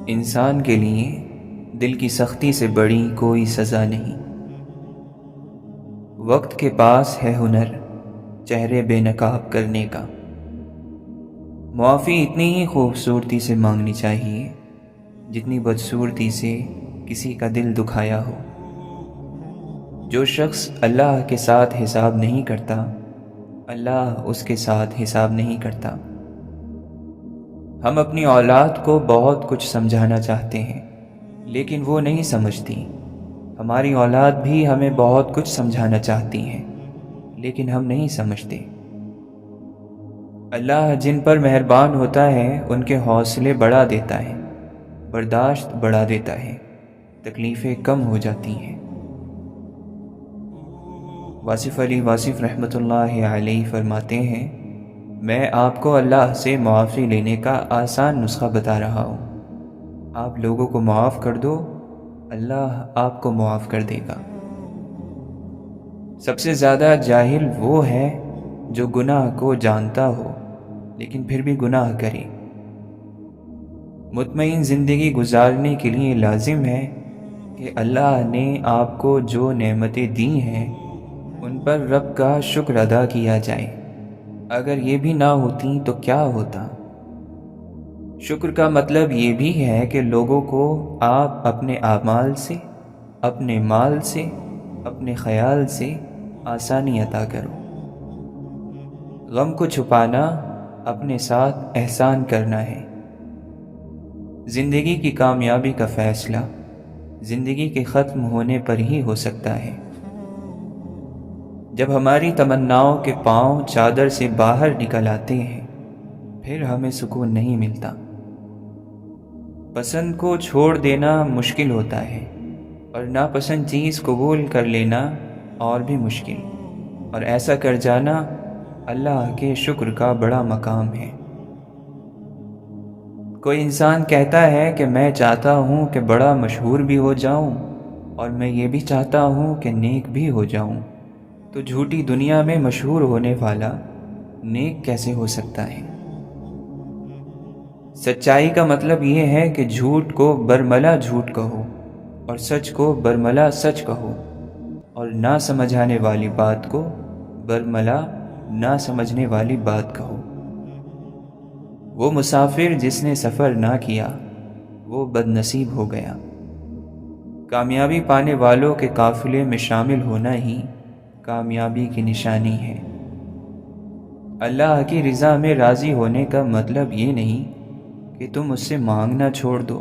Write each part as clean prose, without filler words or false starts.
انسان کے لیے دل کی سختی سے بڑی کوئی سزا نہیں۔ وقت کے پاس ہے ہنر چہرے بے نقاب کرنے کا۔ معافی اتنی ہی خوبصورتی سے مانگنی چاہیے جتنی بدصورتی سے کسی کا دل دکھایا ہو۔ جو شخص اللہ کے ساتھ حساب نہیں کرتا، اللہ اس کے ساتھ حساب نہیں کرتا۔ ہم اپنی اولاد کو بہت کچھ سمجھانا چاہتے ہیں لیکن وہ نہیں سمجھتی۔ ہماری اولاد بھی ہمیں بہت کچھ سمجھانا چاہتی ہیں لیکن ہم نہیں سمجھتے۔ اللہ جن پر مہربان ہوتا ہے ان کے حوصلے بڑھا دیتا ہے، برداشت بڑھا دیتا ہے، تکلیفیں کم ہو جاتی ہیں۔ واصف علی واصف رحمۃ اللہ علیہ فرماتے ہیں، میں آپ کو اللہ سے معافی لینے کا آسان نسخہ بتا رہا ہوں۔ آپ لوگوں کو معاف کر دو، اللہ آپ کو معاف کر دے گا۔ سب سے زیادہ جاہل وہ ہے جو گناہ کو جانتا ہو لیکن پھر بھی گناہ کرے۔ مطمئن زندگی گزارنے کے لیے لازم ہے کہ اللہ نے آپ کو جو نعمتیں دی ہیں ان پر رب کا شکر ادا کیا جائے۔ اگر یہ بھی نہ ہوتی تو کیا ہوتا؟ شکر کا مطلب یہ بھی ہے کہ لوگوں کو آپ اپنے اعمال سے، اپنے مال سے، اپنے خیال سے آسانی عطا کرو۔ غم کو چھپانا اپنے ساتھ احسان کرنا ہے۔ زندگی کی کامیابی کا فیصلہ زندگی کے ختم ہونے پر ہی ہو سکتا ہے۔ جب ہماری تمناؤں کے پاؤں چادر سے باہر نکل آتے ہیں پھر ہمیں سکون نہیں ملتا۔ پسند کو چھوڑ دینا مشکل ہوتا ہے اور ناپسند چیز قبول کر لینا اور بھی مشکل، اور ایسا کر جانا اللہ کے شکر کا بڑا مقام ہے۔ کوئی انسان کہتا ہے کہ میں چاہتا ہوں کہ بڑا مشہور بھی ہو جاؤں اور میں یہ بھی چاہتا ہوں کہ نیک بھی ہو جاؤں، تو جھوٹی دنیا میں مشہور ہونے والا نیک کیسے ہو سکتا ہے؟ سچائی کا مطلب یہ ہے کہ جھوٹ کو برملا جھوٹ کہو اور سچ کو برملا سچ کہو، اور نہ سمجھانے والی بات کو برملا نہ سمجھنے والی بات کہو۔ وہ مسافر جس نے سفر نہ کیا وہ بد نصیب ہو گیا۔ کامیابی پانے والوں کے قافلے میں شامل ہونا ہی کامیابی کی نشانی ہے۔ اللہ کی رضا میں راضی ہونے کا مطلب یہ نہیں کہ تم اس سے مانگنا چھوڑ دو۔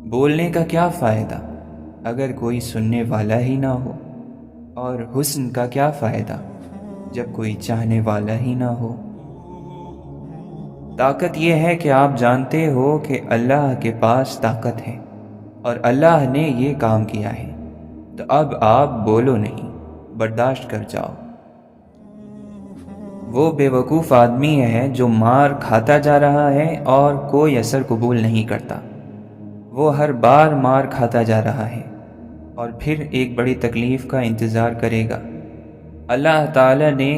بولنے کا کیا فائدہ اگر کوئی سننے والا ہی نہ ہو، اور حسن کا کیا فائدہ جب کوئی چاہنے والا ہی نہ ہو۔ طاقت یہ ہے کہ آپ جانتے ہو کہ اللہ کے پاس طاقت ہے اور اللہ نے یہ کام کیا ہے، تو اب آپ بولو نہیں، برداشت کر جاؤ۔ وہ بے وقوف آدمی ہے جو مار کھاتا جا رہا ہے اور کوئی اثر قبول نہیں کرتا۔ وہ ہر بار مار کھاتا جا رہا ہے اور پھر ایک بڑی تکلیف کا انتظار کرے گا۔ اللہ تعالی نے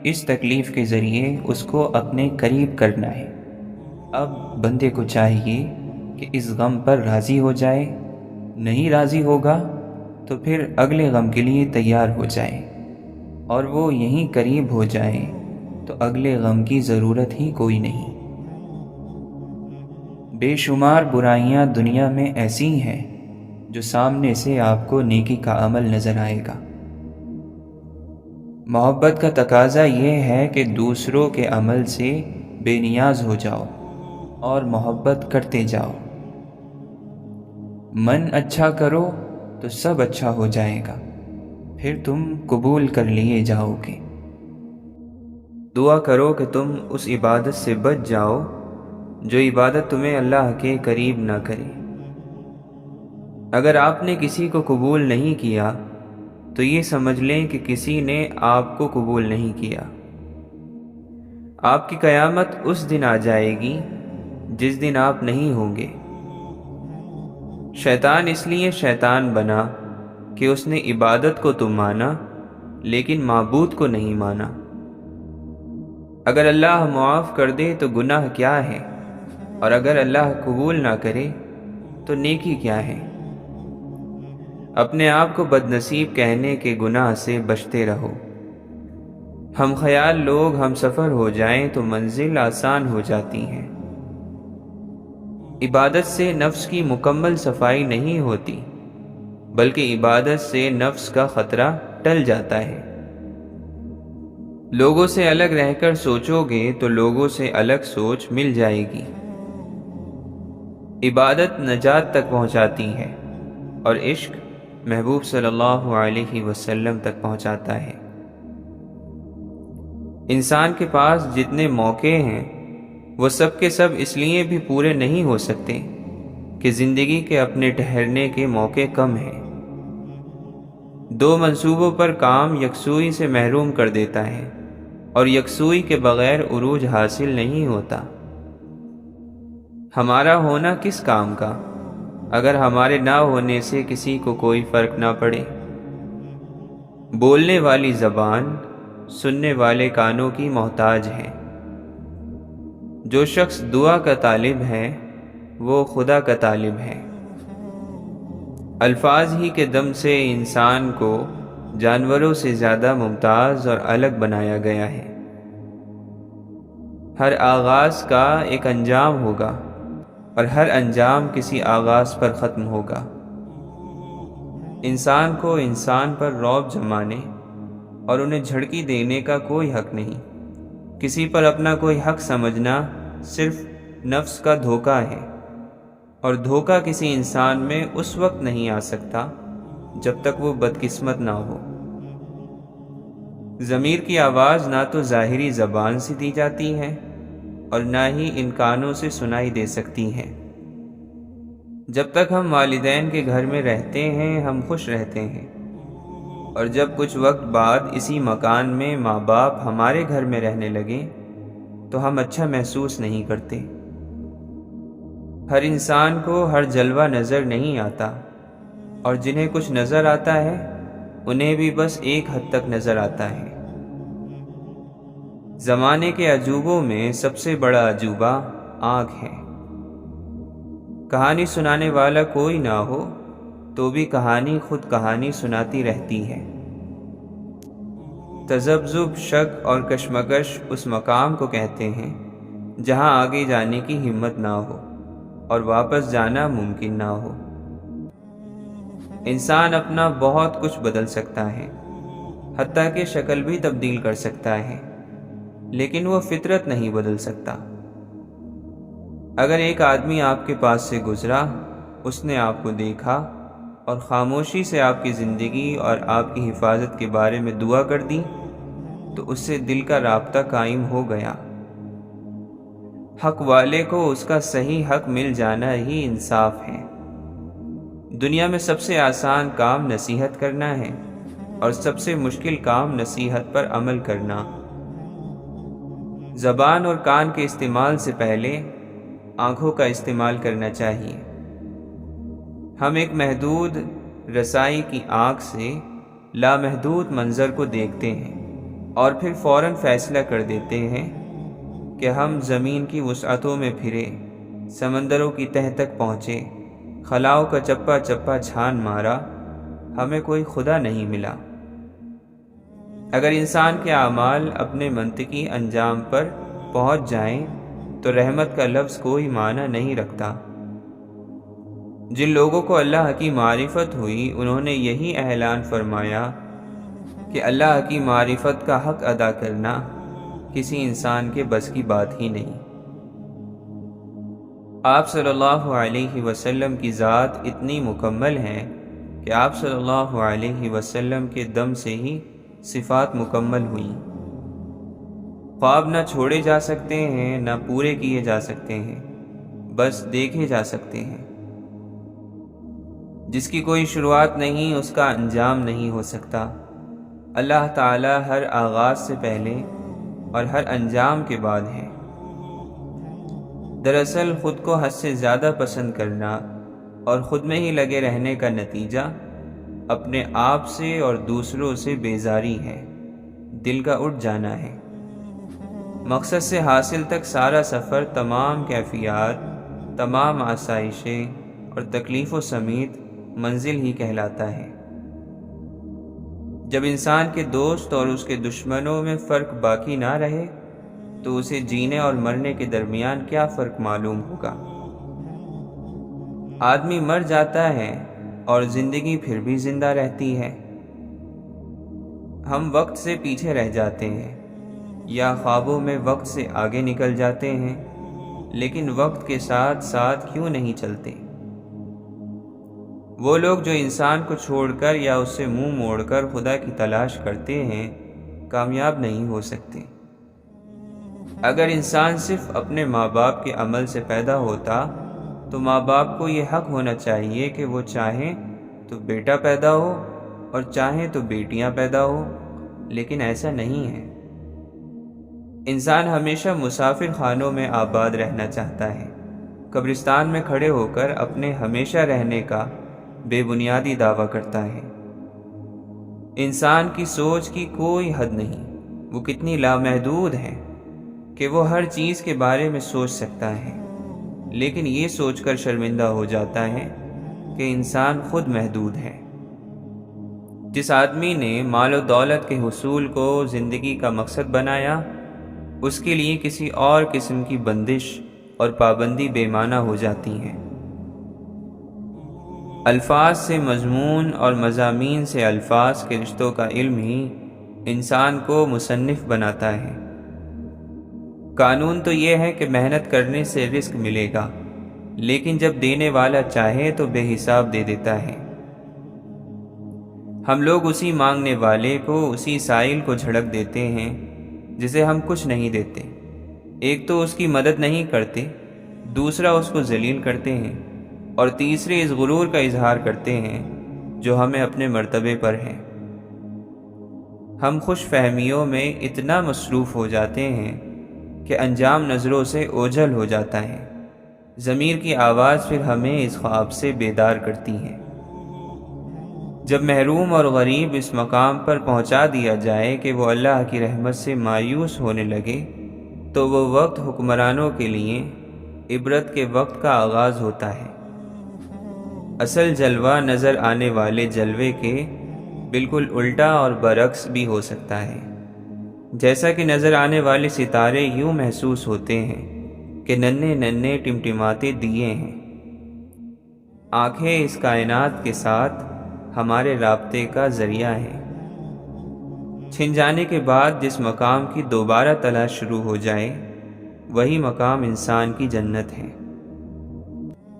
اس تکلیف کے ذریعے اس کو اپنے قریب کرنا ہے۔ اب بندے کو چاہیے کہ اس غم پر راضی ہو جائے، نہیں راضی ہوگا تو پھر اگلے غم کے لیے تیار ہو جائے، اور وہ یہیں قریب ہو جائے تو اگلے غم کی ضرورت ہی کوئی نہیں۔ بے شمار برائیاں دنیا میں ایسی ہیں جو سامنے سے آپ کو نیکی کا عمل نظر آئے گا۔ محبت کا تقاضا یہ ہے کہ دوسروں کے عمل سے بے نیاز ہو جاؤ اور محبت کرتے جاؤ۔ من اچھا کرو تو سب اچھا ہو جائے گا، پھر تم قبول کر لیے جاؤ گے۔ دعا کرو کہ تم اس عبادت سے بچ جاؤ جو عبادت تمہیں اللہ کے قریب نہ کرے۔ اگر آپ نے کسی کو قبول نہیں کیا تو یہ سمجھ لیں کہ کسی نے آپ کو قبول نہیں کیا۔ آپ کی قیامت اس دن آ جائے گی جس دن آپ نہیں ہوں گے۔ شیطان اس لیے شیطان بنا کہ اس نے عبادت کو تو مانا لیکن معبود کو نہیں مانا۔ اگر اللہ معاف کر دے تو گناہ کیا ہے؟ اور اگر اللہ قبول نہ کرے تو نیکی کیا ہے؟ اپنے آپ کو بد نصیب کہنے کے گناہ سے بچتے رہو۔ ہم خیال لوگ ہم سفر ہو جائیں تو منزل آسان ہو جاتی ہے۔ عبادت سے نفس کی مکمل صفائی نہیں ہوتی، بلکہ عبادت سے نفس کا خطرہ ٹل جاتا ہے۔ لوگوں سے الگ رہ کر سوچو گے تو لوگوں سے الگ سوچ مل جائے گی۔ عبادت نجات تک پہنچاتی ہے اور عشق محبوب صلی اللہ علیہ وسلم تک پہنچاتا ہے۔ انسان کے پاس جتنے موقع ہیں وہ سب کے سب اس لیے بھی پورے نہیں ہو سکتے کہ زندگی کے اپنے ٹھہرنے کے موقع کم ہیں۔ دو منصوبوں پر کام یکسوئی سے محروم کر دیتا ہے اور یکسوئی کے بغیر عروج حاصل نہیں ہوتا۔ ہمارا ہونا کس کام کا اگر ہمارے نہ ہونے سے کسی کو کوئی فرق نہ پڑے؟ بولنے والی زبان سننے والے کانوں کی محتاج ہے۔ جو شخص دعا کا طالب ہے وہ خدا کا طالب ہے۔ الفاظ ہی کے دم سے انسان کو جانوروں سے زیادہ ممتاز اور الگ بنایا گیا ہے۔ ہر آغاز کا ایک انجام ہوگا اور ہر انجام کسی آغاز پر ختم ہوگا۔ انسان کو انسان پر رعب جمانے اور انہیں جھڑکی دینے کا کوئی حق نہیں۔ کسی پر اپنا کوئی حق سمجھنا صرف نفس کا دھوکہ ہے، اور دھوکہ کسی انسان میں اس وقت نہیں آ سکتا جب تک وہ بدقسمت نہ ہو۔ ضمیر کی آواز نہ تو ظاہری زبان سے دی جاتی ہے اور نہ ہی ان کانوں سے سنائی دے سکتی ہے۔ جب تک ہم والدین کے گھر میں رہتے ہیں ہم خوش رہتے ہیں، اور جب کچھ وقت بعد اسی مکان میں ماں باپ ہمارے گھر میں رہنے لگے تو ہم اچھا محسوس نہیں کرتے۔ ہر انسان کو ہر جلوہ نظر نہیں آتا، اور جنہیں کچھ نظر آتا ہے انہیں بھی بس ایک حد تک نظر آتا ہے۔ زمانے کے عجوبوں میں سب سے بڑا عجوبہ آنکھ ہے۔ کہانی سنانے والا کوئی نہ ہو تو بھی کہانی خود کہانی سناتی رہتی ہے۔ تذبذب، شک اور کشمکش اس مقام کو کہتے ہیں جہاں آگے جانے کی ہمت نہ ہو اور واپس جانا ممکن نہ ہو۔ انسان اپنا بہت کچھ بدل سکتا ہے، حتیٰ کہ شکل بھی تبدیل کر سکتا ہے، لیکن وہ فطرت نہیں بدل سکتا۔ اگر ایک آدمی آپ کے پاس سے گزرا، اس نے آپ کو دیکھا اور خاموشی سے آپ کی زندگی اور آپ کی حفاظت کے بارے میں دعا کر دی تو اس سے دل کا رابطہ قائم ہو گیا۔ حق والے کو اس کا صحیح حق مل جانا ہی انصاف ہے۔ دنیا میں سب سے آسان کام نصیحت کرنا ہے اور سب سے مشکل کام نصیحت پر عمل کرنا۔ زبان اور کان کے استعمال سے پہلے آنکھوں کا استعمال کرنا چاہیے۔ ہم ایک محدود رسائی کی آنکھ سے لامحدود منظر کو دیکھتے ہیں اور پھر فوراً فیصلہ کر دیتے ہیں کہ ہم زمین کی وسعتوں میں پھرے، سمندروں کی تہہ تک پہنچے، خلاؤں کا چپا چپا چھان مارا، ہمیں کوئی خدا نہیں ملا۔ اگر انسان کے اعمال اپنے منطقی انجام پر پہنچ جائیں تو رحمت کا لفظ کوئی معنی نہیں رکھتا۔ جن لوگوں کو اللہ کی معرفت ہوئی انہوں نے یہی اعلان فرمایا کہ اللہ کی معرفت کا حق ادا کرنا کسی انسان کے بس کی بات ہی نہیں۔ آپ صلی اللہ علیہ وسلم کی ذات اتنی مکمل ہے کہ آپ صلی اللہ علیہ وسلم کے دم سے ہی صفات مکمل ہوئیں۔ خواب نہ چھوڑے جا سکتے ہیں نہ پورے کیے جا سکتے ہیں، بس دیکھے جا سکتے ہیں۔ جس کی کوئی شروعات نہیں اس کا انجام نہیں ہو سکتا۔ اللہ تعالی ہر آغاز سے پہلے اور ہر انجام کے بعد ہے۔ دراصل خود کو حد سے زیادہ پسند کرنا اور خود میں ہی لگے رہنے کا نتیجہ اپنے آپ سے اور دوسروں سے بیزاری ہے، دل کا اٹھ جانا ہے۔ مقصد سے حاصل تک سارا سفر تمام کیفیات تمام آسائشیں اور تکلیفوں سمیت منزل ہی کہلاتا ہے۔ جب انسان کے دوست اور اس کے دشمنوں میں فرق باقی نہ رہے تو اسے جینے اور مرنے کے درمیان کیا فرق معلوم ہوگا؟ آدمی مر جاتا ہے اور زندگی پھر بھی زندہ رہتی ہے۔ ہم وقت سے پیچھے رہ جاتے ہیں یا خوابوں میں وقت سے آگے نکل جاتے ہیں، لیکن وقت کے ساتھ ساتھ کیوں نہیں چلتے؟ وہ لوگ جو انسان کو چھوڑ کر یا اس سے منہ موڑ کر خدا کی تلاش کرتے ہیں کامیاب نہیں ہو سکتے۔ اگر انسان صرف اپنے ماں باپ کے عمل سے پیدا ہوتا تو ماں باپ کو یہ حق ہونا چاہیے کہ وہ چاہیں تو بیٹا پیدا ہو اور چاہیں تو بیٹیاں پیدا ہو، لیکن ایسا نہیں ہے۔ انسان ہمیشہ مسافر خانوں میں آباد رہنا چاہتا ہے، قبرستان میں کھڑے ہو کر اپنے ہمیشہ رہنے کا بے بنیادی دعویٰ کرتا ہے۔ انسان کی سوچ کی کوئی حد نہیں، وہ کتنی لامحدود ہے کہ وہ ہر چیز کے بارے میں سوچ سکتا ہے، لیکن یہ سوچ کر شرمندہ ہو جاتا ہے کہ انسان خود محدود ہے۔ جس آدمی نے مال و دولت کے حصول کو زندگی کا مقصد بنایا، اس کے لیے کسی اور قسم کی بندش اور پابندی بے معنی ہو جاتی ہے۔ الفاظ سے مضمون اور مضامین سے الفاظ کے رشتوں کا علم ہی انسان کو مصنف بناتا ہے۔ قانون تو یہ ہے کہ محنت کرنے سے رزق ملے گا، لیکن جب دینے والا چاہے تو بے حساب دے دیتا ہے۔ ہم لوگ اسی مانگنے والے کو، اسی سائل کو جھڑک دیتے ہیں جسے ہم کچھ نہیں دیتے۔ ایک تو اس کی مدد نہیں کرتے، دوسرا اس کو ذلیل کرتے ہیں، اور تیسرے اس غرور کا اظہار کرتے ہیں جو ہمیں اپنے مرتبے پر ہے۔ ہم خوش فہمیوں میں اتنا مصروف ہو جاتے ہیں کہ انجام نظروں سے اوجھل ہو جاتا ہے۔ ضمیر کی آواز پھر ہمیں اس خواب سے بیدار کرتی ہے۔ جب محروم اور غریب اس مقام پر پہنچا دیا جائے کہ وہ اللہ کی رحمت سے مایوس ہونے لگے تو وہ وقت حکمرانوں کے لیے عبرت کے وقت کا آغاز ہوتا ہے۔ اصل جلوہ نظر آنے والے جلوے کے بالکل الٹا اور برعکس بھی ہو سکتا ہے۔ جیسا کہ نظر آنے والے ستارے یوں محسوس ہوتے ہیں کہ ننھے ننھے ٹمٹماتے دیے ہیں۔ آنکھیں اس کائنات کے ساتھ ہمارے رابطے کا ذریعہ ہیں۔ چھن جانے کے بعد جس مقام کی دوبارہ تلاش شروع ہو جائے وہی مقام انسان کی جنت ہے۔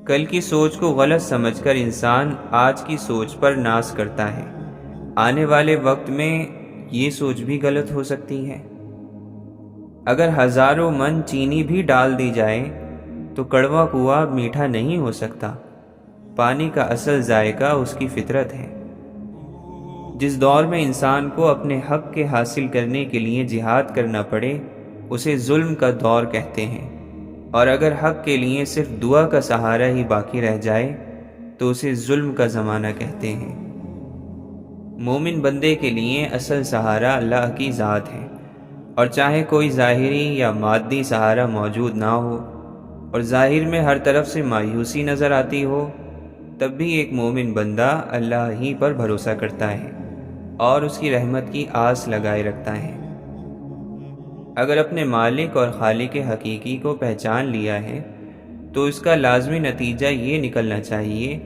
کل کی سوچ کو غلط سمجھ کر انسان آج کی سوچ پر ناز کرتا ہے۔ آنے والے وقت میں یہ سوچ بھی غلط ہو سکتی ہے۔ اگر ہزاروں من چینی بھی ڈال دی جائے تو کڑوا کنواں میٹھا نہیں ہو سکتا۔ پانی کا اصل ذائقہ اس کی فطرت ہے۔ جس دور میں انسان کو اپنے حق کے حاصل کرنے کے لیے جہاد کرنا پڑے اسے ظلم کا دور کہتے ہیں، اور اگر حق کے لیے صرف دعا کا سہارا ہی باقی رہ جائے تو اسے ظلم کا زمانہ کہتے ہیں۔ مومن بندے کے لیے اصل سہارا اللہ کی ذات ہے، اور چاہے کوئی ظاہری یا مادی سہارا موجود نہ ہو اور ظاہر میں ہر طرف سے مایوسی نظر آتی ہو، تب بھی ایک مومن بندہ اللہ ہی پر بھروسہ کرتا ہے اور اس کی رحمت کی آس لگائے رکھتا ہے۔ اگر اپنے مالک اور خالق حقیقی کو پہچان لیا ہے تو اس کا لازمی نتیجہ یہ نکلنا چاہیے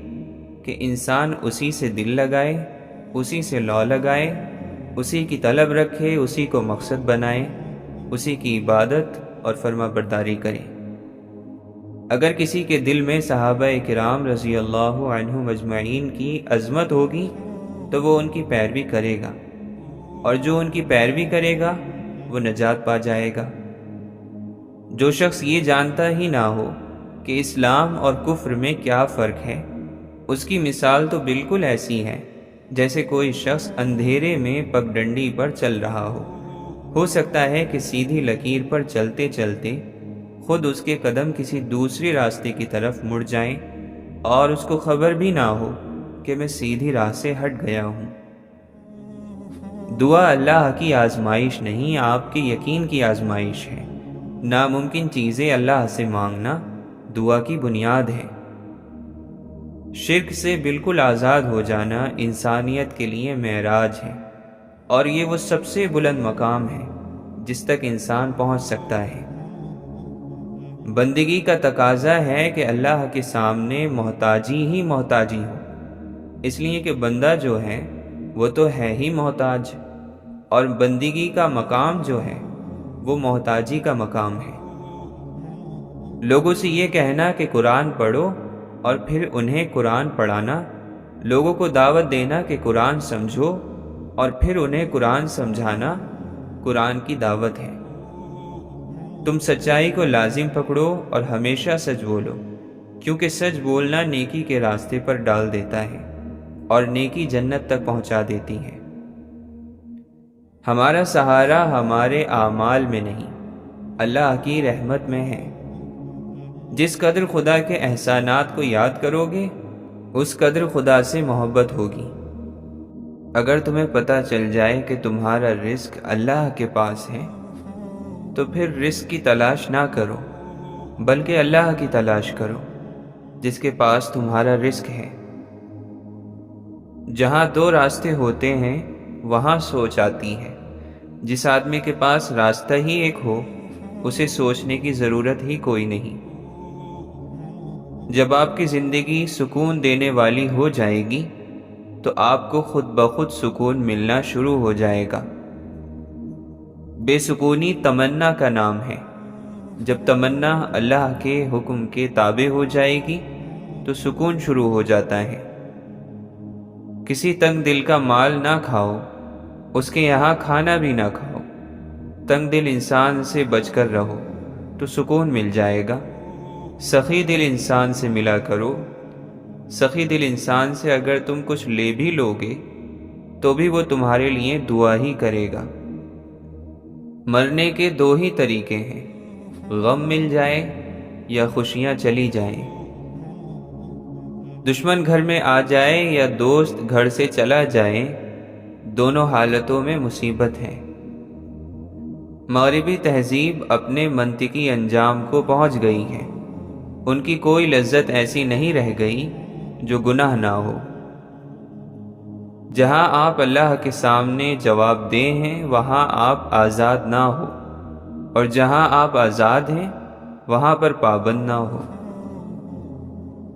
کہ انسان اسی سے دل لگائے، اسی سے لو لگائے، اسی کی طلب رکھے، اسی کو مقصد بنائے، اسی کی عبادت اور فرما برداری کرے۔ اگر کسی کے دل میں صحابہ کرام رضی اللہ عنہم اجمعین کی عظمت ہوگی تو وہ ان کی پیروی کرے گا، اور جو ان کی پیروی کرے گا وہ نجات پا جائے گا۔ جو شخص یہ جانتا ہی نہ ہو کہ اسلام اور کفر میں کیا فرق ہے، اس کی مثال تو بالکل ایسی ہے جیسے کوئی شخص اندھیرے میں پگڈنڈی پر چل رہا ہو سکتا ہے کہ سیدھی لکیر پر چلتے چلتے خود اس کے قدم کسی دوسری راستے کی طرف مڑ جائیں اور اس کو خبر بھی نہ ہو کہ میں سیدھی راہ سے ہٹ گیا ہوں۔ دعا اللہ کی آزمائش نہیں، آپ کے یقین کی آزمائش ہے۔ ناممکن چیزیں اللہ سے مانگنا دعا کی بنیاد ہے۔ شرک سے بالکل آزاد ہو جانا انسانیت کے لیے معراج ہے، اور یہ وہ سب سے بلند مقام ہے جس تک انسان پہنچ سکتا ہے۔ بندگی کا تقاضا ہے کہ اللہ کے سامنے محتاجی ہی محتاجی ہو، اس لیے کہ بندہ جو ہے وہ تو ہے ہی محتاج، اور بندگی کا مقام جو ہے وہ محتاجی کا مقام ہے۔ لوگوں سے یہ کہنا کہ قرآن پڑھو اور پھر انہیں قرآن پڑھانا، لوگوں کو دعوت دینا کہ قرآن سمجھو اور پھر انہیں قرآن سمجھانا، قرآن کی دعوت ہے۔ تم سچائی کو لازم پکڑو اور ہمیشہ سچ بولو، کیونکہ سچ بولنا نیکی کے راستے پر ڈال دیتا ہے اور نیکی جنت تک پہنچا دیتی ہے۔ ہمارا سہارا ہمارے اعمال میں نہیں، اللہ کی رحمت میں ہے۔ جس قدر خدا کے احسانات کو یاد کرو گے، اس قدر خدا سے محبت ہوگی۔ اگر تمہیں پتہ چل جائے کہ تمہارا رزق اللہ کے پاس ہے، تو پھر رزق کی تلاش نہ کرو، بلکہ اللہ کی تلاش کرو جس کے پاس تمہارا رزق ہے۔ جہاں دو راستے ہوتے ہیں وہاں سوچ آتی ہے۔ جس آدمی کے پاس راستہ ہی ایک ہو، اسے سوچنے کی ضرورت ہی کوئی نہیں۔ جب آپ کی زندگی سکون دینے والی ہو جائے گی تو آپ کو خود بخود سکون ملنا شروع ہو جائے گا۔ بے سکونی تمنا کا نام ہے۔ جب تمنا اللہ کے حکم کے تابع ہو جائے گی تو سکون شروع ہو جاتا ہے۔ کسی تنگ دل کا مال نہ کھاؤ، اس کے یہاں کھانا بھی نہ کھاؤ۔ تنگ دل انسان سے بچ کر رہو تو سکون مل جائے گا۔ سخی دل انسان سے ملا کرو۔ سخی دل انسان سے اگر تم کچھ لے بھی لوگے تو بھی وہ تمہارے لیے دعا ہی کرے گا۔ مرنے کے دو ہی طریقے ہیں، غم مل جائے یا خوشیاں چلی جائیں۔ دشمن گھر میں آ جائے یا دوست گھر سے چلا جائے، دونوں حالتوں میں مصیبت ہے۔ مغربی تہذیب اپنے منطقی انجام کو پہنچ گئی ہے۔ ان کی کوئی لذت ایسی نہیں رہ گئی جو گناہ نہ ہو۔ جہاں آپ اللہ کے سامنے جواب دہ ہیں وہاں آپ آزاد نہ ہو، اور جہاں آپ آزاد ہیں وہاں پر پابند نہ ہو۔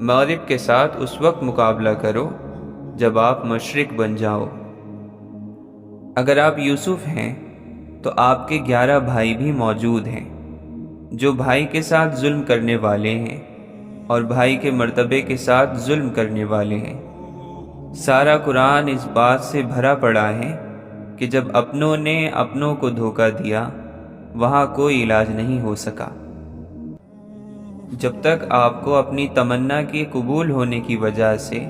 مغرب کے ساتھ اس وقت مقابلہ کرو جب آپ مشرق بن جاؤ۔ اگر آپ یوسف ہیں تو آپ کے 11 بھائی بھی موجود ہیں جو بھائی کے ساتھ ظلم کرنے والے ہیں اور بھائی کے مرتبے کے ساتھ ظلم کرنے والے ہیں۔ سارا قرآن اس بات سے بھرا پڑا ہے کہ جب اپنوں نے اپنوں کو دھوکہ دیا وہاں کوئی علاج نہیں ہو سکا۔ جب تک آپ کو اپنی تمنا کے قبول ہونے کی وجہ سے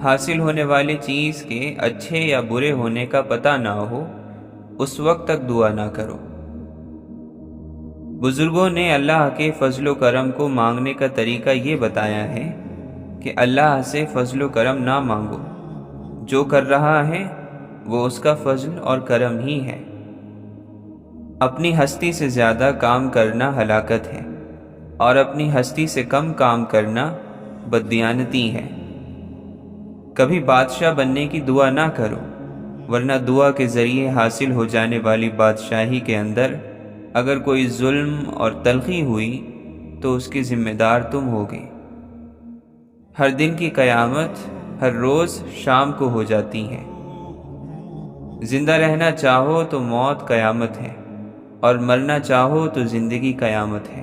حاصل ہونے والی چیز کے اچھے یا برے ہونے کا پتہ نہ ہو، اس وقت تک دعا نہ کرو۔ بزرگوں نے اللہ کے فضل و کرم کو مانگنے کا طریقہ یہ بتایا ہے کہ اللہ سے فضل و کرم نہ مانگو، جو کر رہا ہے وہ اس کا فضل اور کرم ہی ہے۔ اپنی ہستی سے زیادہ کام کرنا ہلاکت ہے، اور اپنی ہستی سے کم کام کرنا بددیانتی ہے۔ کبھی بادشاہ بننے کی دعا نہ کرو، ورنہ دعا کے ذریعے حاصل ہو جانے والی بادشاہی کے اندر اگر کوئی ظلم اور تلخی ہوئی تو اس کی ذمہ دار تم ہوگے۔ ہر دن کی قیامت ہر روز شام کو ہو جاتی ہے۔ زندہ رہنا چاہو تو موت قیامت ہے، اور مرنا چاہو تو زندگی قیامت ہے۔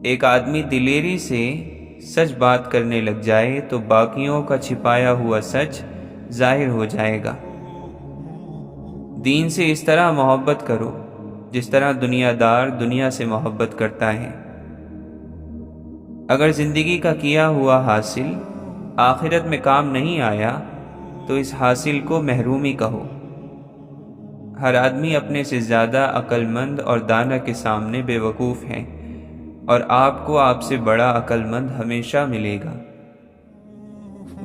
ایک آدمی دلیری سے سچ بات کرنے لگ جائے تو باقیوں کا چھپایا ہوا سچ ظاہر ہو جائے گا۔ دین سے اس طرح محبت کرو جس طرح دنیا دار دنیا سے محبت کرتا ہے۔ اگر زندگی کا کیا ہوا حاصل آخرت میں کام نہیں آیا تو اس حاصل کو محرومی کہو۔ ہر آدمی اپنے سے زیادہ عقل مند اور دانا کے سامنے بے وقوف ہے، اور آپ کو آپ سے بڑا عقل مند ہمیشہ ملے گا۔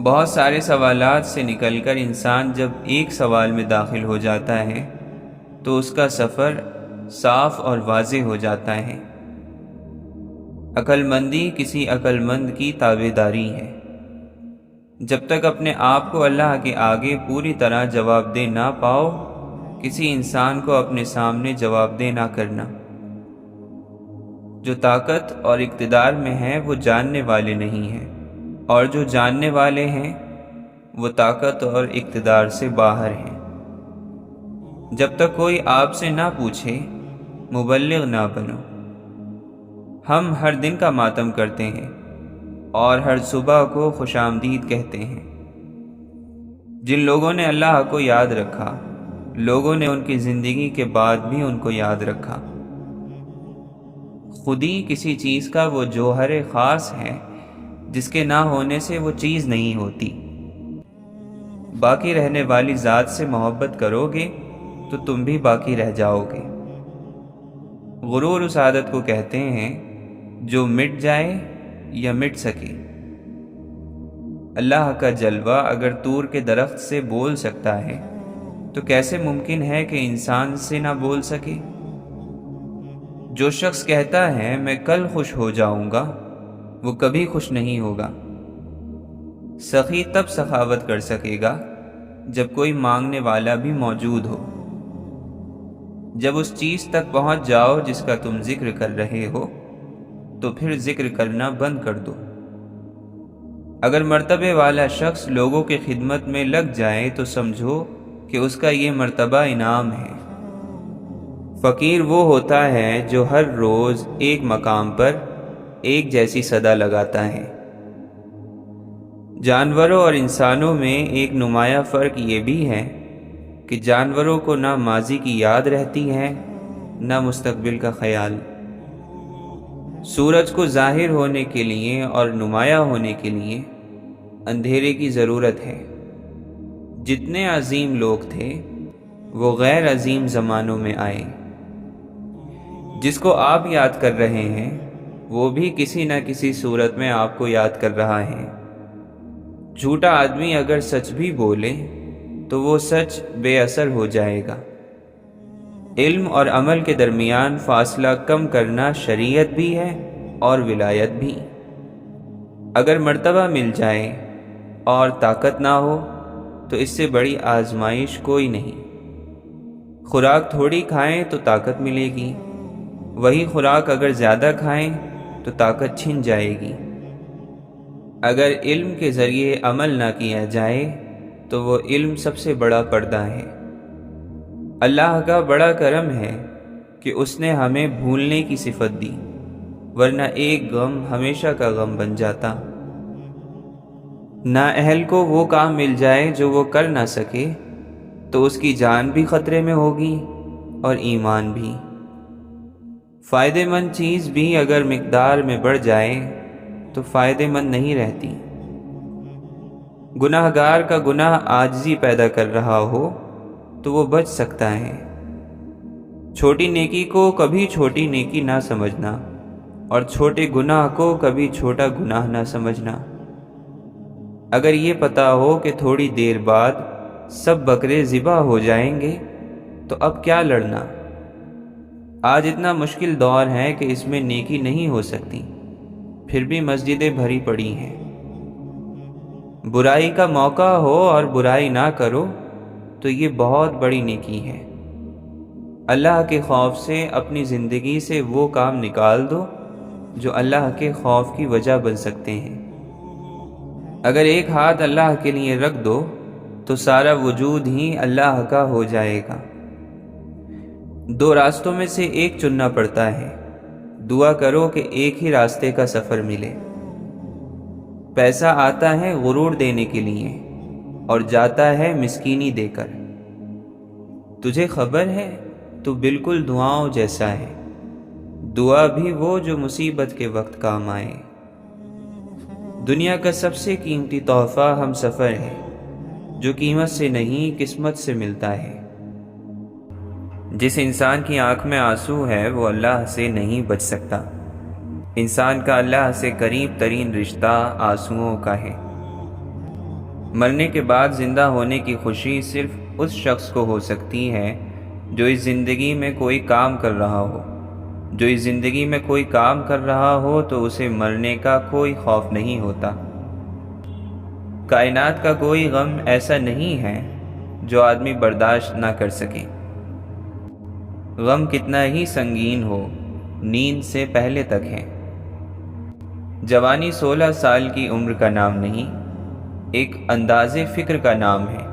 بہت سارے سوالات سے نکل کر انسان جب ایک سوال میں داخل ہو جاتا ہے تو اس کا سفر صاف اور واضح ہو جاتا ہے۔ عقل مندی کسی عقل مند کی تابعداری ہے۔ جب تک اپنے آپ کو اللہ کے آگے پوری طرح جواب دہ نہ پاؤ، کسی انسان کو اپنے سامنے جواب دہ نہ کرنا۔ جو طاقت اور اقتدار میں ہیں وہ جاننے والے نہیں ہیں، اور جو جاننے والے ہیں وہ طاقت اور اقتدار سے باہر ہیں۔ جب تک کوئی آپ سے نہ پوچھے مبلغ نہ بنو۔ ہم ہر دن کا ماتم کرتے ہیں اور ہر صبح کو خوش آمدید کہتے ہیں۔ جن لوگوں نے اللہ کو یاد رکھا، لوگوں نے ان کی زندگی کے بعد بھی ان کو یاد رکھا۔ خودی کسی چیز کا وہ جوہر خاص ہے جس کے نہ ہونے سے وہ چیز نہیں ہوتی۔ باقی رہنے والی ذات سے محبت کرو گے تو تم بھی باقی رہ جاؤ گے۔ غرور اس عادت کو کہتے ہیں جو مٹ جائے یا مٹ سکے۔ اللہ کا جلوہ اگر طور کے درخت سے بول سکتا ہے تو کیسے ممکن ہے کہ انسان سے نہ بول سکے؟ جو شخص کہتا ہے میں کل خوش ہو جاؤں گا، وہ کبھی خوش نہیں ہوگا۔ سخی تب سخاوت کر سکے گا جب کوئی مانگنے والا بھی موجود ہو۔ جب اس چیز تک پہنچ جاؤ جس کا تم ذکر کر رہے ہو تو پھر ذکر کرنا بند کر دو۔ اگر مرتبے والا شخص لوگوں کی خدمت میں لگ جائے تو سمجھو کہ اس کا یہ مرتبہ انعام ہے۔ فقیر وہ ہوتا ہے جو ہر روز ایک مقام پر ایک جیسی صدا لگاتا ہے۔ جانوروں اور انسانوں میں ایک نمایاں فرق یہ بھی ہے کہ جانوروں کو نہ ماضی کی یاد رہتی ہے نہ مستقبل کا خیال۔ سورج کو ظاہر ہونے کے لیے اور نمایاں ہونے کے لیے اندھیرے کی ضرورت ہے۔ جتنے عظیم لوگ تھے وہ غیر عظیم زمانوں میں آئے۔ جس کو آپ یاد کر رہے ہیں وہ بھی کسی نہ کسی صورت میں آپ کو یاد کر رہا ہے۔ جھوٹا آدمی اگر سچ بھی بولے تو وہ سچ بے اثر ہو جائے گا۔ علم اور عمل کے درمیان فاصلہ کم کرنا شریعت بھی ہے اور ولایت بھی۔ اگر مرتبہ مل جائے اور طاقت نہ ہو تو اس سے بڑی آزمائش کوئی نہیں۔ خوراک تھوڑی کھائیں تو طاقت ملے گی، وہی خوراک اگر زیادہ کھائیں تو طاقت چھن جائے گی۔ اگر علم کے ذریعے عمل نہ کیا جائے تو وہ علم سب سے بڑا پردہ ہے۔ اللہ کا بڑا کرم ہے کہ اس نے ہمیں بھولنے کی صفت دی، ورنہ ایک غم ہمیشہ کا غم بن جاتا۔ نااہل کو وہ کام مل جائے جو وہ کر نہ سکے تو اس کی جان بھی خطرے میں ہوگی اور ایمان بھی۔ فائدہ مند چیز بھی اگر مقدار میں بڑھ جائے تو فائدہ مند نہیں رہتی۔ گناہ گار کا گناہ عاجزی پیدا کر رہا ہو تو وہ بچ سکتا ہے۔ چھوٹی نیکی کو کبھی چھوٹی نیکی نہ سمجھنا اور چھوٹے گناہ کو کبھی چھوٹا گناہ نہ سمجھنا۔ اگر یہ پتا ہو کہ تھوڑی دیر بعد سب بکرے ذبح ہو جائیں گے تو اب کیا لڑنا؟ آج اتنا مشکل دور ہے کہ اس میں نیکی نہیں ہو سکتی، پھر بھی مسجدیں بھری پڑی ہیں۔ برائی کا موقع ہو اور برائی نہ کرو تو یہ بہت بڑی نیکی ہے۔ اللہ کے خوف سے اپنی زندگی سے وہ کام نکال دو جو اللہ کے خوف کی وجہ بن سکتے ہیں۔ اگر ایک ہاتھ اللہ کے لیے رکھ دو تو سارا وجود ہی اللہ کا ہو جائے گا۔ دو راستوں میں سے ایک چننا پڑتا ہے، دعا کرو کہ ایک ہی راستے کا سفر ملے۔ پیسہ آتا ہے غرور دینے کے لیے اور جاتا ہے مسکینی دے کر۔ تجھے خبر ہے تو بالکل دعاؤں جیسا ہے، دعا بھی وہ جو مصیبت کے وقت کام آئے۔ دنیا کا سب سے قیمتی تحفہ ہم سفر ہے، جو قیمت سے نہیں قسمت سے ملتا ہے۔ جس انسان کی آنکھ میں آنسو ہے وہ اللہ سے نہیں بچ سکتا۔ انسان کا اللہ سے قریب ترین رشتہ آنسوؤں کا ہے۔ مرنے کے بعد زندہ ہونے کی خوشی صرف اس شخص کو ہو سکتی ہے جو اس زندگی میں کوئی کام کر رہا ہو۔ جو اس زندگی میں کوئی کام کر رہا ہو تو اسے مرنے کا کوئی خوف نہیں ہوتا۔ کائنات کا کوئی غم ایسا نہیں ہے جو آدمی برداشت نہ کر سکے۔ غم کتنا ہی سنگین ہو، نیند سے پہلے تک ہے۔ جوانی 16 سال کی عمر کا نام نہیں، ایک انداز فکر کا نام ہے،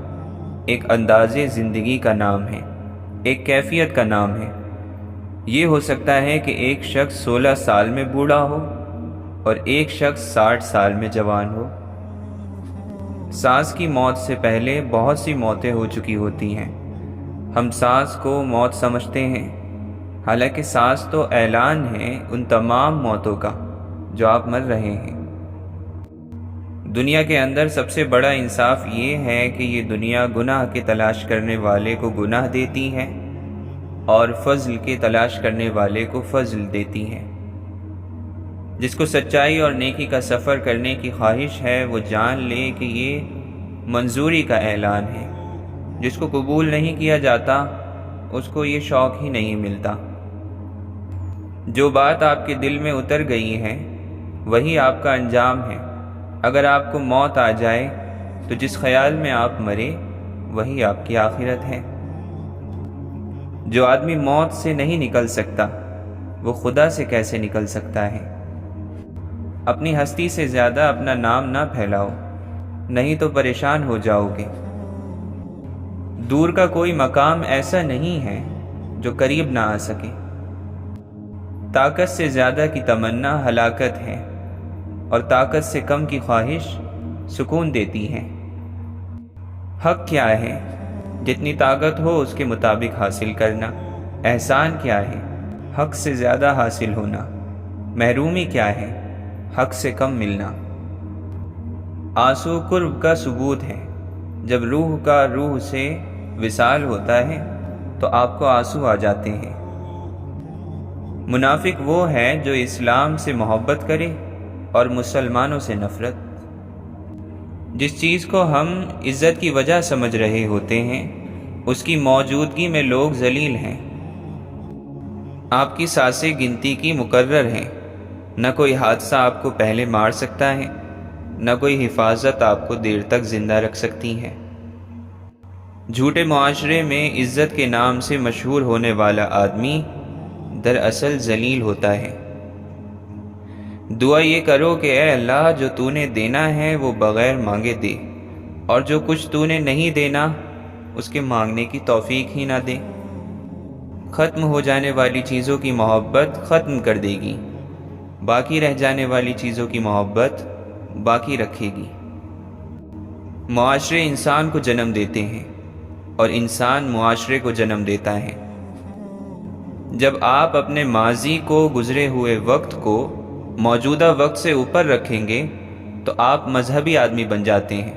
ایک انداز زندگی کا نام ہے، ایک کیفیت کا نام ہے۔ یہ ہو سکتا ہے کہ ایک شخص 16 سال میں بوڑھا ہو اور ایک شخص 60 سال میں جوان ہو۔ سانس کی موت سے پہلے بہت سی موتیں ہو چکی ہوتی ہیں۔ ہم سانس کو موت سمجھتے ہیں، حالانکہ سانس تو اعلان ہے ان تمام موتوں کا جو آپ مر رہے ہیں۔ دنیا کے اندر سب سے بڑا انصاف یہ ہے کہ یہ دنیا گناہ کے تلاش کرنے والے کو گناہ دیتی ہے اور فضل کے تلاش کرنے والے کو فضل دیتی ہے۔ جس کو سچائی اور نیکی کا سفر کرنے کی خواہش ہے وہ جان لے کہ یہ منظوری کا اعلان ہے۔ جس کو قبول نہیں کیا جاتا اس کو یہ شوق ہی نہیں ملتا۔ جو بات آپ کے دل میں اتر گئی ہے وہی آپ کا انجام ہے۔ اگر آپ کو موت آ جائے تو جس خیال میں آپ مرے وہی آپ کی آخرت ہے۔ جو آدمی موت سے نہیں نکل سکتا وہ خدا سے کیسے نکل سکتا ہے؟ اپنی ہستی سے زیادہ اپنا نام نہ پھیلاؤ، نہیں تو پریشان ہو جاؤ گے۔ دور کا کوئی مقام ایسا نہیں ہے جو قریب نہ آ سکے۔ طاقت سے زیادہ کی تمنا ہلاکت ہے اور طاقت سے کم کی خواہش سکون دیتی ہے۔ حق کیا ہے؟ جتنی طاقت ہو اس کے مطابق حاصل کرنا۔ احسان کیا ہے؟ حق سے زیادہ حاصل ہونا۔ محرومی کیا ہے؟ حق سے کم ملنا۔ آنسو قرب کا ثبوت ہے۔ جب روح کا روح سے وصال ہوتا ہے تو آپ کو آنسو آ جاتے ہیں۔ منافق وہ ہے جو اسلام سے محبت کرے اور مسلمانوں سے نفرت۔ جس چیز کو ہم عزت کی وجہ سمجھ رہے ہوتے ہیں اس کی موجودگی میں لوگ ذلیل ہیں۔ آپ کی سانسیں گنتی کی مقرر ہیں۔ نہ کوئی حادثہ آپ کو پہلے مار سکتا ہے، نہ کوئی حفاظت آپ کو دیر تک زندہ رکھ سکتی ہے۔ جھوٹے معاشرے میں عزت کے نام سے مشہور ہونے والا آدمی دراصل ذلیل ہوتا ہے۔ دعا یہ کرو کہ اے اللہ جو تو نے دینا ہے وہ بغیر مانگے دے، اور جو کچھ تو نے نہیں دینا اس کے مانگنے کی توفیق ہی نہ دے۔ ختم ہو جانے والی چیزوں کی محبت ختم کر دے گی، باقی رہ جانے والی چیزوں کی محبت باقی رکھے گی۔ معاشرے انسان کو جنم دیتے ہیں اور انسان معاشرے کو جنم دیتا ہے۔ جب آپ اپنے ماضی کو، گزرے ہوئے وقت کو موجودہ وقت سے اوپر رکھیں گے تو آپ مذہبی آدمی بن جاتے ہیں۔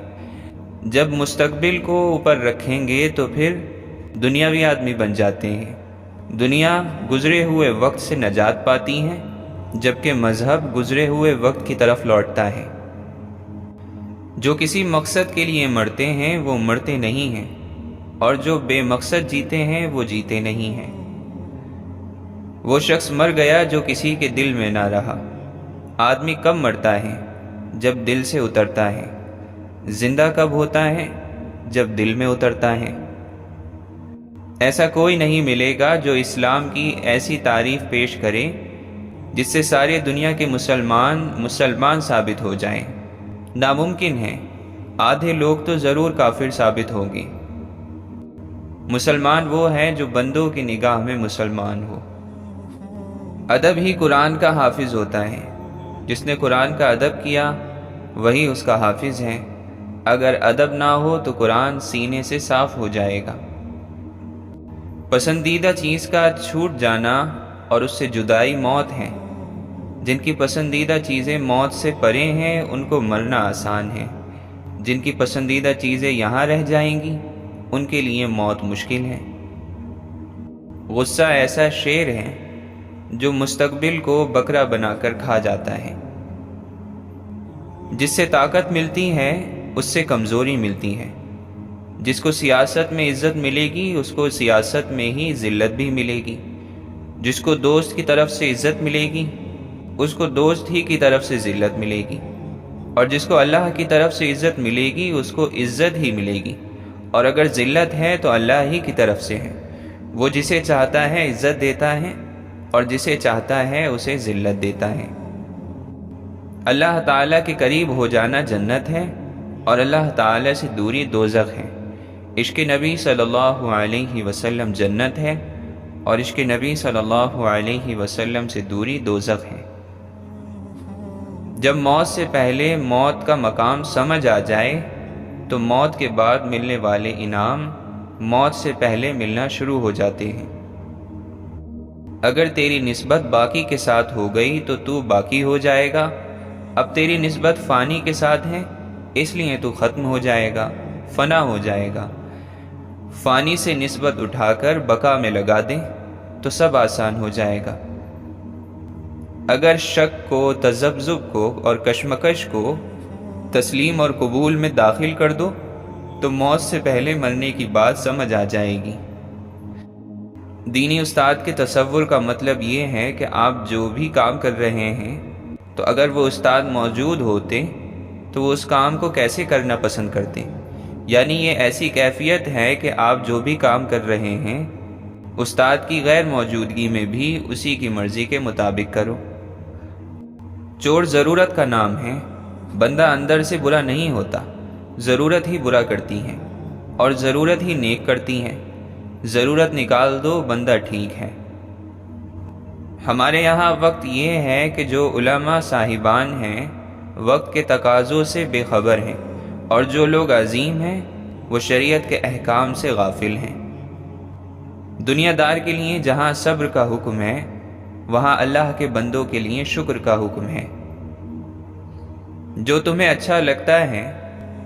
جب مستقبل کو اوپر رکھیں گے تو پھر دنیاوی آدمی بن جاتے ہیں۔ دنیا گزرے ہوئے وقت سے نجات پاتی ہے جبکہ مذہب گزرے ہوئے وقت کی طرف لوٹتا ہے۔ جو کسی مقصد کے لیے مرتے ہیں وہ مرتے نہیں ہیں، اور جو بے مقصد جیتے ہیں وہ جیتے نہیں ہیں۔ وہ شخص مر گیا جو کسی کے دل میں نہ رہا۔ آدمی کب مرتا ہے؟ جب دل سے اترتا ہے۔ زندہ کب ہوتا ہے؟ جب دل میں اترتا ہے۔ ایسا کوئی نہیں ملے گا جو اسلام کی ایسی تعریف پیش کرے جس سے ساری دنیا کے مسلمان ثابت ہو جائیں۔ ناممکن ہے۔ آدھے لوگ تو ضرور کافر ثابت ہوں گے۔ مسلمان وہ ہے جو بندوں کی نگاہ میں مسلمان ہو۔ ادب ہی قرآن کا حافظ ہوتا ہے۔ جس نے قرآن کا ادب کیا وہی اس کا حافظ ہے۔ اگر ادب نہ ہو تو قرآن سینے سے صاف ہو جائے گا۔ پسندیدہ چیز کا چھوٹ جانا اور اس سے جدائی موت ہے۔ جن کی پسندیدہ چیزیں موت سے پرے ہیں ان کو مرنا آسان ہے۔ جن کی پسندیدہ چیزیں یہاں رہ جائیں گی ان کے لیے موت مشکل ہے۔ غصہ ایسا شیر ہے جو مستقبل کو بکرا بنا کر کھا جاتا ہے۔ جس سے طاقت ملتی ہے اس سے کمزوری ملتی ہے۔ جس کو سیاست میں عزت ملے گی اس کو سیاست میں ہی ذلت بھی ملے گی۔ جس کو دوست کی طرف سے عزت ملے گی اس کو دوست ہی کی طرف سے ذلت ملے گی، اور جس کو اللہ کی طرف سے عزت ملے گی اس کو عزت ہی ملے گی، اور اگر ذلت ہے تو اللہ ہی کی طرف سے ہے۔ وہ جسے چاہتا ہے عزت دیتا ہے اور جسے چاہتا ہے اسے ذلت دیتا ہے۔ اللہ تعالیٰ کے قریب ہو جانا جنت ہے اور اللہ تعالیٰ سے دوری دوزخ ہے۔ عشق نبی صلی اللہ علیہ وسلم جنت ہے اور عشق نبی صلی اللہ علیہ وسلم سے دوری دوزخ ہے۔ جب موت سے پہلے موت کا مقام سمجھ آ جائے تو موت کے بعد ملنے والے انعام موت سے پہلے ملنا شروع ہو جاتے ہیں۔ اگر تیری نسبت باقی کے ساتھ ہو گئی تو تو باقی ہو جائے گا، اب تیری نسبت فانی کے ساتھ ہے اس لیے تو ختم ہو جائے گا، فنا ہو جائے گا۔ فانی سے نسبت اٹھا کر بقا میں لگا دیں تو سب آسان ہو جائے گا۔ اگر شک کو، تذبذب کو اور کشمکش کو تسلیم اور قبول میں داخل کر دو تو موت سے پہلے مرنے کی بات سمجھ آ جائے گی۔ دینی استاد کے تصور کا مطلب یہ ہے کہ آپ جو بھی کام کر رہے ہیں تو اگر وہ استاد موجود ہوتے تو وہ اس کام کو کیسے کرنا پسند کرتے، یعنی یہ ایسی کیفیت ہے کہ آپ جو بھی کام کر رہے ہیں استاد کی غیر موجودگی میں بھی اسی کی مرضی کے مطابق کرو۔ چور ضرورت کا نام ہے، بندہ اندر سے برا نہیں ہوتا، ضرورت ہی برا کرتی ہے اور ضرورت ہی نیک کرتی ہے۔ ضرورت نکال دو بندہ ٹھیک ہے۔ ہمارے یہاں وقت یہ ہے کہ جو علماء صاحبان ہیں وقت کے تقاضوں سے بے خبر ہیں، اور جو لوگ عظیم ہیں وہ شریعت کے احکام سے غافل ہیں۔ دنیا دار کے لیے جہاں صبر کا حکم ہے وہاں اللہ کے بندوں کے لیے شکر کا حکم ہے۔ جو تمہیں اچھا لگتا ہے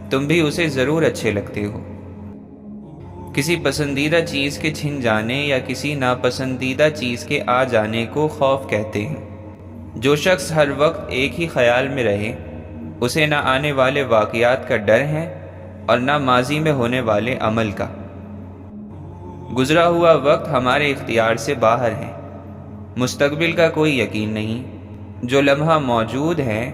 تم بھی اسے ضرور اچھے لگتے ہو۔ کسی پسندیدہ چیز کے چھن جانے یا کسی ناپسندیدہ چیز کے آ جانے کو خوف کہتے ہیں۔ جو شخص ہر وقت ایک ہی خیال میں رہے اسے نہ آنے والے واقعات کا ڈر ہے اور نہ ماضی میں ہونے والے عمل کا۔ گزرا ہوا وقت ہمارے اختیار سے باہر ہے، مستقبل کا کوئی یقین نہیں۔ جو لمحہ موجود ہے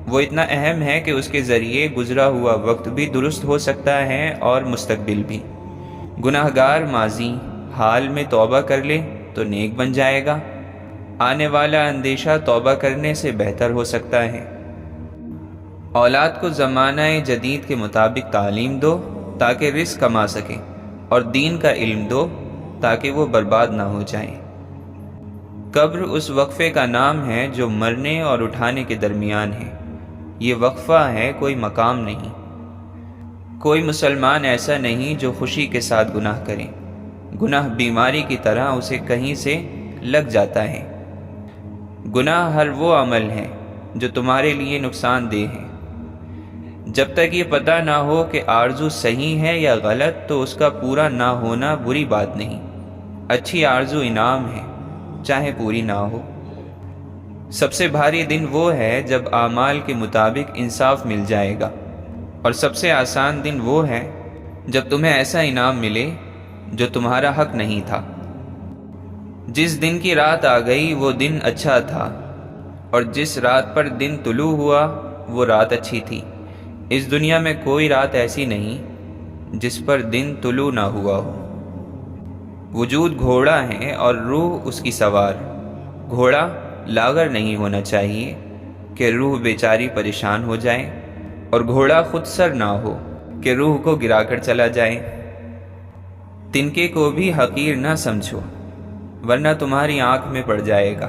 وہ اتنا اہم ہے کہ اس کے ذریعے گزرا ہوا وقت بھی درست ہو سکتا ہے اور مستقبل بھی۔ گناہگار ماضی حال میں توبہ کر لے تو نیک بن جائے گا، آنے والا اندیشہ توبہ کرنے سے بہتر ہو سکتا ہے۔ اولاد کو زمانہ جدید کے مطابق تعلیم دو تاکہ رزق کما سکیں، اور دین کا علم دو تاکہ وہ برباد نہ ہو جائیں۔ قبر اس وقفے کا نام ہے جو مرنے اور اٹھانے کے درمیان ہے۔ یہ وقفہ ہے، کوئی مقام نہیں۔ کوئی مسلمان ایسا نہیں جو خوشی کے ساتھ گناہ کرے۔ گناہ بیماری کی طرح اسے کہیں سے لگ جاتا ہے۔ گناہ ہر وہ عمل ہے جو تمہارے لیے نقصان دہ ہے۔ جب تک یہ پتہ نہ ہو کہ آرزو صحیح ہے یا غلط تو اس کا پورا نہ ہونا بری بات نہیں۔ اچھی آرزو انعام ہے، چاہے پوری نہ ہو۔ سب سے بھاری دن وہ ہے جب اعمال کے مطابق انصاف مل جائے گا، اور سب سے آسان دن وہ ہے جب تمہیں ایسا انعام ملے جو تمہارا حق نہیں تھا۔ جس دن کی رات آ گئی وہ دن اچھا تھا، اور جس رات پر دن طلوع ہوا وہ رات اچھی تھی۔ اس دنیا میں کوئی رات ایسی نہیں جس پر دن طلوع نہ ہوا ہو۔ وجود گھوڑا ہے اور روح اس کی سوار۔ گھوڑا لاغر نہیں ہونا چاہیے کہ روح بیچاری پریشان ہو جائے، اور گھوڑا خود سر نہ ہو کہ روح کو گرا کر چلا جائے۔ تنکے کو بھی حقیر نہ سمجھو ورنہ تمہاری آنکھ میں پڑ جائے گا۔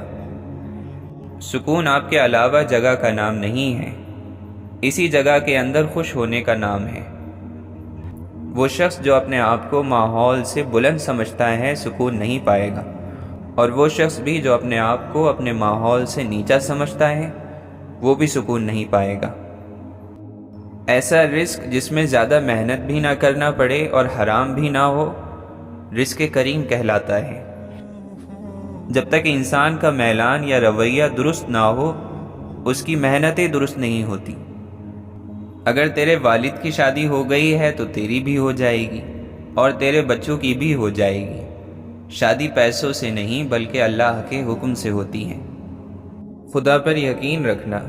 سکون آپ کے علاوہ جگہ کا نام نہیں ہے، اسی جگہ کے اندر خوش ہونے کا نام ہے۔ وہ شخص جو اپنے آپ کو ماحول سے بلند سمجھتا ہے سکون نہیں پائے گا، اور وہ شخص بھی جو اپنے آپ کو اپنے ماحول سے نیچا سمجھتا ہے وہ بھی سکون نہیں پائے گا۔ ایسا رزق جس میں زیادہ محنت بھی نہ کرنا پڑے اور حرام بھی نہ ہو رزق کریم کہلاتا ہے۔ جب تک انسان کا میلان یا رویہ درست نہ ہو اس کی محنتیں درست نہیں ہوتی۔ اگر تیرے والد کی شادی ہو گئی ہے تو تیری بھی ہو جائے گی اور تیرے بچوں کی بھی ہو جائے گی۔ شادی پیسوں سے نہیں بلکہ اللہ کے حکم سے ہوتی ہے۔ خدا پر یقین رکھنا،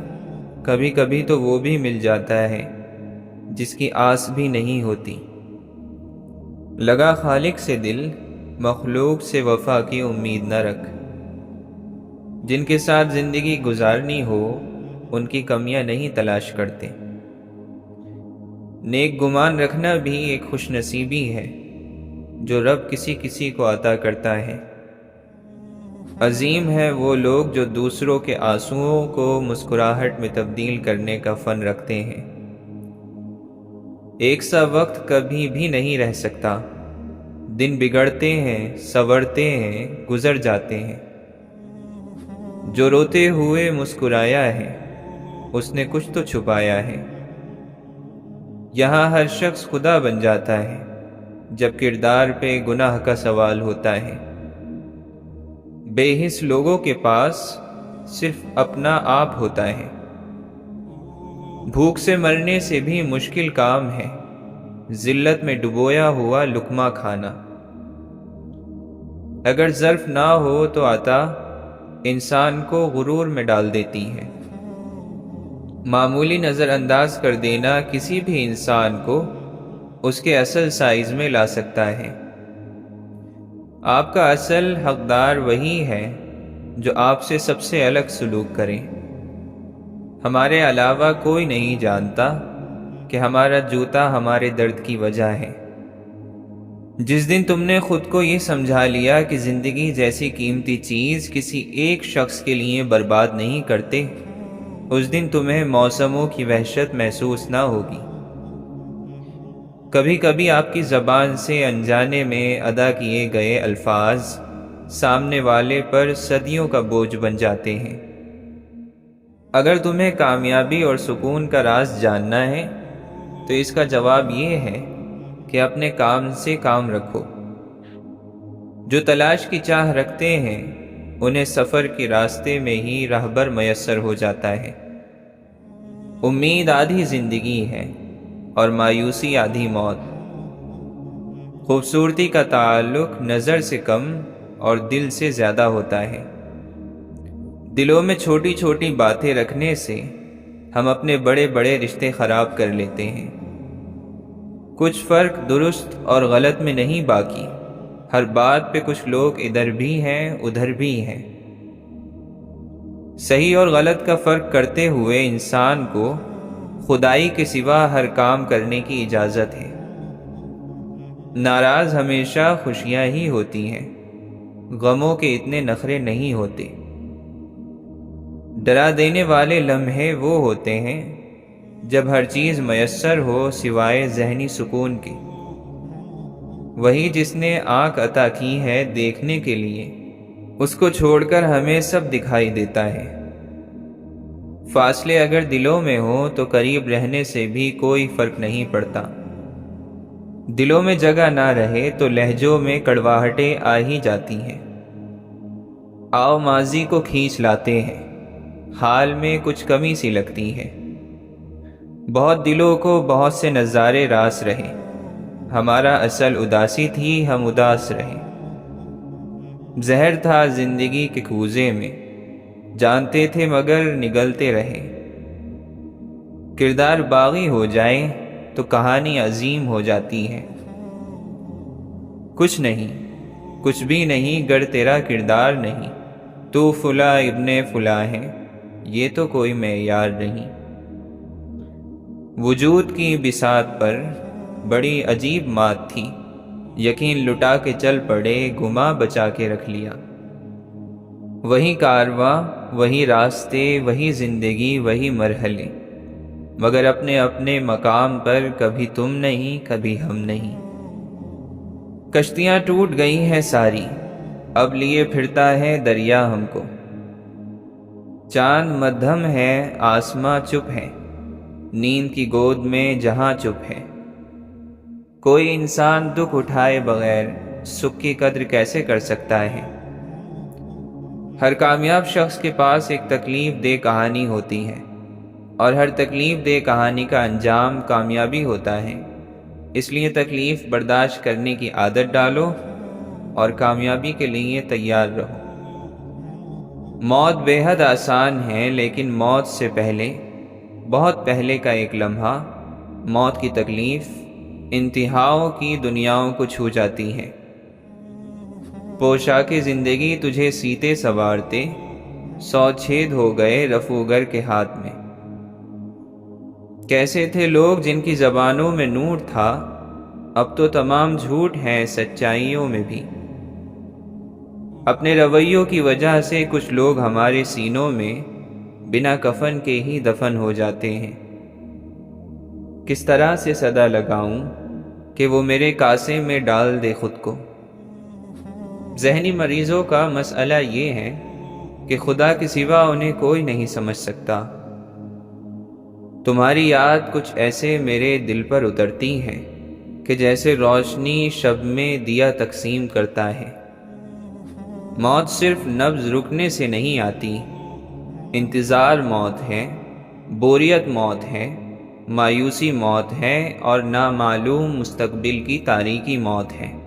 کبھی کبھی تو وہ بھی مل جاتا ہے جس کی آس بھی نہیں ہوتی۔ لگا خالق سے دل، مخلوق سے وفا کی امید نہ رکھ۔ جن کے ساتھ زندگی گزارنی ہو ان کی کمیاں نہیں تلاش کرتے۔ نیک گمان رکھنا بھی ایک خوش نصیبی ہے جو رب کسی کسی کو عطا کرتا ہے۔ عظیم ہے وہ لوگ جو دوسروں کے آنسوؤں کو مسکراہٹ میں تبدیل کرنے کا فن رکھتے ہیں۔ ایک سا وقت کبھی بھی نہیں رہ سکتا، دن بگڑتے ہیں، سنورتے ہیں، گزر جاتے ہیں۔ جو روتے ہوئے مسکرایا ہے اس نے کچھ تو چھپایا ہے۔ یہاں ہر شخص خدا بن جاتا ہے جب کردار پہ گناہ کا سوال ہوتا ہے۔ بے حس لوگوں کے پاس صرف اپنا آپ ہوتا ہے۔ بھوک سے مرنے سے بھی مشکل کام ہے ذلت میں ڈبویا ہوا لقمہ کھانا۔ اگر ظرف نہ ہو تو عطا انسان کو غرور میں ڈال دیتی ہے۔ معمولی نظر انداز کر دینا کسی بھی انسان کو اس کے اصل سائز میں لا سکتا ہے۔ آپ کا اصل حقدار وہی ہے جو آپ سے سب سے الگ سلوک کرے۔ ہمارے علاوہ کوئی نہیں جانتا کہ ہمارا جوتا ہمارے درد کی وجہ ہے۔ جس دن تم نے خود کو یہ سمجھا لیا کہ زندگی جیسی قیمتی چیز کسی ایک شخص کے لیے برباد نہیں کرتے، اس دن تمہیں موسموں کی وحشت محسوس نہ ہوگی۔ کبھی کبھی آپ کی زبان سے انجانے میں ادا کیے گئے الفاظ سامنے والے پر صدیوں کا بوجھ بن جاتے ہیں۔ اگر تمہیں کامیابی اور سکون کا راز جاننا ہے تو اس کا جواب یہ ہے کہ اپنے کام سے کام رکھو۔ جو تلاش کی چاہ رکھتے ہیں انہیں سفر کے راستے میں ہی راہبر میسر ہو جاتا ہے۔ امید آدھی زندگی ہے اور مایوسی آدھی موت۔ خوبصورتی کا تعلق نظر سے کم اور دل سے زیادہ ہوتا ہے۔ دلوں میں چھوٹی چھوٹی باتیں رکھنے سے ہم اپنے بڑے بڑے رشتے خراب کر لیتے ہیں۔ کچھ فرق درست اور غلط میں نہیں، باقی ہر بات پہ کچھ لوگ ادھر بھی ہیں ادھر بھی ہیں۔ صحیح اور غلط کا فرق کرتے ہوئے انسان کو خدائی کے سوا ہر کام کرنے کی اجازت ہے۔ ناراض ہمیشہ خوشیاں ہی ہوتی ہیں، غموں کے اتنے نخرے نہیں ہوتے۔ ڈرا دینے والے لمحے وہ ہوتے ہیں جب ہر چیز میسر ہو سوائے ذہنی سکون کے۔ وہی جس نے آنکھ عطا کی ہے دیکھنے کے لیے، اس کو چھوڑ کر ہمیں سب دکھائی دیتا ہے۔ فاصلے اگر دلوں میں ہوں تو قریب رہنے سے بھی کوئی فرق نہیں پڑتا۔ دلوں میں جگہ نہ رہے تو لہجوں میں کڑواہٹیں آ ہی جاتی ہیں۔ آؤ ماضی کو کھینچ لاتے ہیں، حال میں کچھ کمی سی لگتی ہے۔ بہت دلوں کو بہت سے نظارے راس رہے، ہمارا اصل اداسی تھی ہم اداس رہے۔ زہر تھا زندگی کے کوزے میں، جانتے تھے مگر نگلتے رہے۔ کردار باغی ہو جائے تو کہانی عظیم ہو جاتی ہے۔ کچھ نہیں، کچھ بھی نہیں گر تیرا کردار نہیں، تو فلاں ابن فلاں ہے، یہ تو کوئی معیار نہیں۔ وجود کی بساط پر بڑی عجیب مات تھی، یقین لٹا کے چل پڑے گما بچا کے رکھ لیا۔ وہی کارواں، وہی راستے، وہی زندگی، وہی مرحلے، مگر اپنے اپنے مقام پر کبھی تم نہیں کبھی ہم نہیں۔ کشتیاں ٹوٹ گئی ہیں ساری، اب لیے پھرتا ہے دریا ہم کو۔ چاند مدھم ہے آسماں چپ ہے، نیند کی گود میں جہاں چپ ہے۔ کوئی انسان دکھ اٹھائے بغیر سکھ کی قدر کیسے کر سکتا ہے؟ ہر کامیاب شخص کے پاس ایک تکلیف دہ کہانی ہوتی ہے، اور ہر تکلیف دہ کہانی کا انجام کامیابی ہوتا ہے۔ اس لیے تکلیف برداشت کرنے کی عادت ڈالو اور کامیابی کے لیے تیار رہو۔ موت بے حد آسان ہے، لیکن موت سے پہلے، بہت پہلے کا ایک لمحہ، موت کی تکلیف انتہاؤں کی دنیاؤں کو چھو جاتی ہے۔ پوشاک زندگی تجھے سیتے سوارتے 100 چھید ہو گئے رفوگر کے ہاتھ میں۔ کیسے تھے لوگ جن کی زبانوں میں نور تھا، اب تو تمام جھوٹ ہیں سچائیوں میں بھی۔ اپنے رویوں کی وجہ سے کچھ لوگ ہمارے سینوں میں بنا کفن کے ہی دفن ہو جاتے ہیں۔ کس طرح سے صدا لگاؤں کہ وہ میرے کاسے میں ڈال دے خود کو۔ ذہنی مریضوں کا مسئلہ یہ ہے کہ خدا کے سوا انہیں کوئی نہیں سمجھ سکتا۔ تمہاری یاد کچھ ایسے میرے دل پر اترتی ہے کہ جیسے روشنی شب میں دیا تقسیم کرتا ہے۔ موت صرف نبض رکنے سے نہیں آتی، انتظار موت ہے، بوریت موت ہے، مایوسی موت ہے، اور نامعلوم مستقبل کی تاریکی موت ہے۔